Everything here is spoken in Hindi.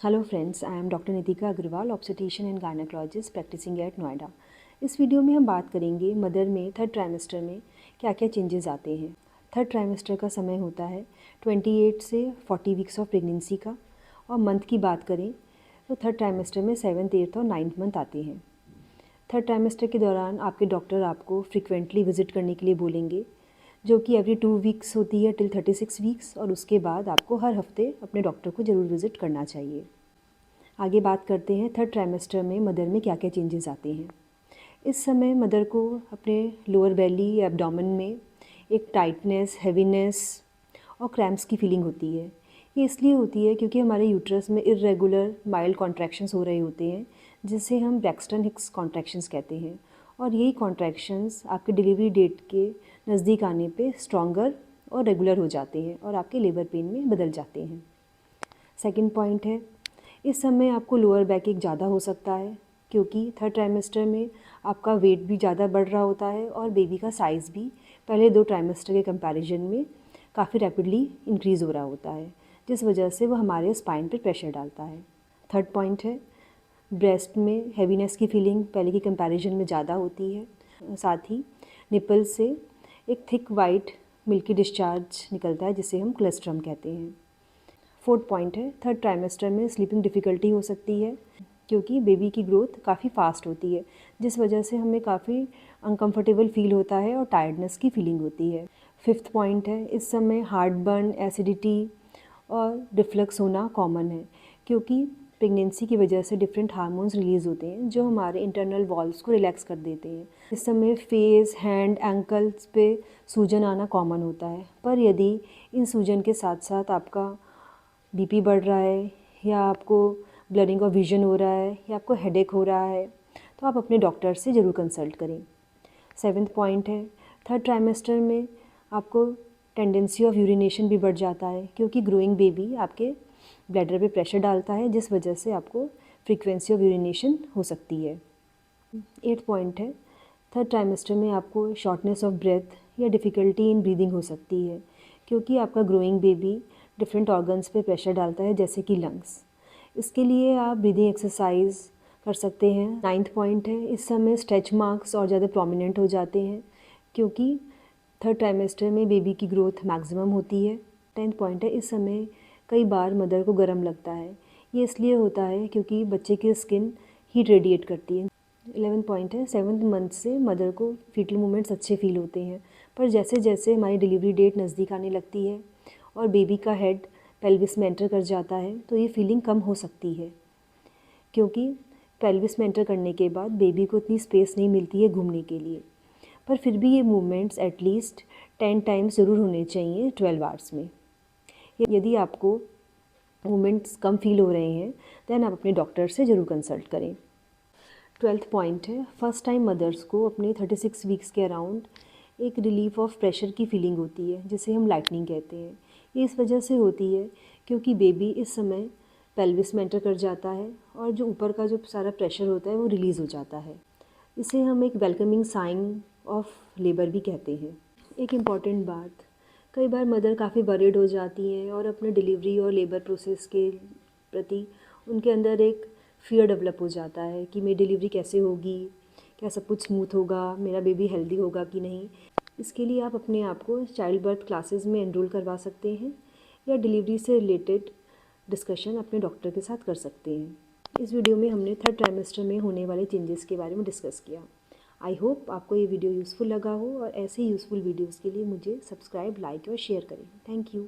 Hello friends, I am doctor Nitika Agarwal, obstetrician and gynaecologist practising at Noida. इस वीडियो में हम बात करेंगे मदर में थर्ड ट्राइमेस्टर में क्या क्या चेंजेस आते हैं। थर्ड ट्राइमेस्टर का समय होता है 28 से 40 वीक्स ऑफ प्रेगनेंसी का, और मंथ की बात करें तो थर्ड ट्राइमेस्टर में 7th, 8th और 9th मंथ आते हैं। थर्ड ट्राइमेस्टर के दौरान आपके डॉक्टर आपको फ्रिक्वेंटली विजिट करने के लिए बोलेंगे, जो कि एवरी 2 वीक्स होती है टिल 36 वीक्स, और उसके बाद आपको हर हफ्ते अपने डॉक्टर को ज़रूर विज़िट करना चाहिए। आगे बात करते हैं थर्ड ट्राइमेस्टर में मदर में क्या क्या चेंजेस आते हैं। इस समय मदर को अपने लोअर बेली या एब्डोमेन में एक टाइटनेस, हैवीनेस और क्रैम्प्स की फीलिंग होती है। ये इसलिए होती है क्योंकि हमारे यूट्रस में इरेगुलर माइल्ड कॉन्ट्रैक्शंस हो रहे होते हैं, जिसे हम ब्रैक्सटन हिक्स कॉन्ट्रैक्शंस कहते हैं। और यही कॉन्ट्रैक्शंस आपके डिलीवरी डेट के नज़दीक आने पे स्ट्रॉन्गर और रेगुलर हो जाते हैं और आपके लेबर पेन में बदल जाते हैं। सेकंड पॉइंट है, इस समय आपको लोअर बैक एक ज़्यादा हो सकता है, क्योंकि थर्ड ट्राइमेस्टर में आपका वेट भी ज़्यादा बढ़ रहा होता है और बेबी का साइज़ भी पहले 2 ट्राइमेस्टर के कंपैरिजन में काफ़ी रैपिडली इंक्रीज़ हो रहा होता है, जिस वजह से वो हमारे स्पाइन पर प्रेशर डालता है। थर्ड पॉइंट है, ब्रेस्ट में हैवीनेस की फीलिंग पहले की कंपैरिजन में ज़्यादा होती है। साथ ही निपल से एक थिक वाइट मिल्की डिस्चार्ज निकलता है, जिसे हम क्लेस्ट्रम कहते हैं। फोर्थ पॉइंट है, थर्ड ट्राइमेस्टर में स्लीपिंग डिफ़िकल्टी हो सकती है, क्योंकि बेबी की ग्रोथ काफ़ी फास्ट होती है, जिस वजह से हमें काफ़ी अनकंफर्टेबल फील होता है और टायर्डनेस की फीलिंग होती है। फिफ्थ पॉइंट है, इस समय हार्ट बर्न, एसिडिटी और रिफ्लक्स होना कॉमन है, क्योंकि प्रेगनेंसी की वजह से डिफरेंट हार्मोन्स रिलीज़ होते हैं जो हमारे इंटरनल वॉल्व्स को रिलैक्स कर देते हैं। इस समय फेस, हैंड, एंकल्स पे सूजन आना कॉमन होता है, पर यदि इन सूजन के साथ साथ आपका बीपी बढ़ रहा है या आपको ब्लरिंग ऑफ विजन हो रहा है या आपको हेडेक हो रहा है, तो आप अपने डॉक्टर से ज़रूर कंसल्ट करें। सेवन्थ पॉइंट है, थर्ड ट्राइमेस्टर में आपको टेंडेंसी ऑफ यूरिनेशन भी बढ़ जाता है, क्योंकि ग्रोइंग बेबी आपके ब्लैडर पे प्रेशर डालता है, जिस वजह से आपको फ्रीक्वेंसी ऑफ यूरिनेशन हो सकती है। एट्थ पॉइंट है, थर्ड ट्राइमेस्टर में आपको शॉर्टनेस ऑफ ब्रेथ या डिफ़िकल्टी इन ब्रीदिंग हो सकती है, क्योंकि आपका ग्रोइंग बेबी डिफरेंट ऑर्गन्स पे प्रेशर डालता है, जैसे कि लंग्स। इसके लिए आप ब्रीदिंग एक्सरसाइज कर सकते हैं। नाइन्थ पॉइंट है, इस समय स्ट्रेच मार्क्स और ज़्यादा प्रोमिनेंट हो जाते हैं, क्योंकि थर्ड ट्राइमेस्टर में बेबी की ग्रोथ मैक्सिमम होती है। टेंथ पॉइंट है, इस समय कई बार मदर को गर्म लगता है। ये इसलिए होता है क्योंकि बच्चे की स्किन हीट रेडिएट करती है। 11 पॉइंट है, 7th मंथ से मदर को फीटल मूवमेंट्स अच्छे फील होते हैं, पर जैसे जैसे हमारी डिलीवरी डेट नज़दीक आने लगती है और बेबी का हेड पेल्विस में एंटर कर जाता है, तो ये फीलिंग कम हो सकती है, क्योंकि पेल्विस में एंटर करने के बाद बेबी को इतनी स्पेस नहीं मिलती है घूमने के लिए। पर फिर भी ये मूवमेंट्स एटलीस्ट 10 टाइम्स ज़रूर होने चाहिए 12 आवर्स में। यदि आपको मूवमेंट्स कम फील हो रहे हैं, देन आप अपने डॉक्टर से ज़रूर कंसल्ट करें। 12th पॉइंट है, फर्स्ट टाइम मदर्स को अपने 36 वीक्स के अराउंड एक रिलीफ ऑफ प्रेशर की फीलिंग होती है, जिसे हम लाइटनिंग कहते हैं। ये इस वजह से होती है क्योंकि बेबी इस समय पेल्विस में एंटर कर जाता है और जो ऊपर का जो सारा प्रेशर होता है वो रिलीज़ हो जाता है। इसे हम एक वेलकमिंग साइन ऑफ लेबर भी कहते हैं। एक इम्पॉर्टेंट बात, कई बार मदर काफ़ी वरीड हो जाती हैं और अपने डिलीवरी और लेबर प्रोसेस के प्रति उनके अंदर एक फ़ियर डेवलप हो जाता है कि मेरी डिलीवरी कैसे होगी, क्या सब कुछ स्मूथ होगा, मेरा बेबी हेल्दी होगा कि नहीं। इसके लिए आप अपने आप को चाइल्ड बर्थ क्लासेस में एनरोल करवा सकते हैं या डिलीवरी से रिलेटेड डिस्कशन अपने डॉक्टर के साथ कर सकते हैं। इस वीडियो में हमने थर्ड ट्राइमेस्टर में होने वाले चेंजेस के बारे में डिस्कस किया। आई होप आपको ये वीडियो यूज़फुल लगा हो, और ऐसे यूज़फुल वीडियोज़ के लिए मुझे सब्सक्राइब, लाइक और शेयर करें। Thank you.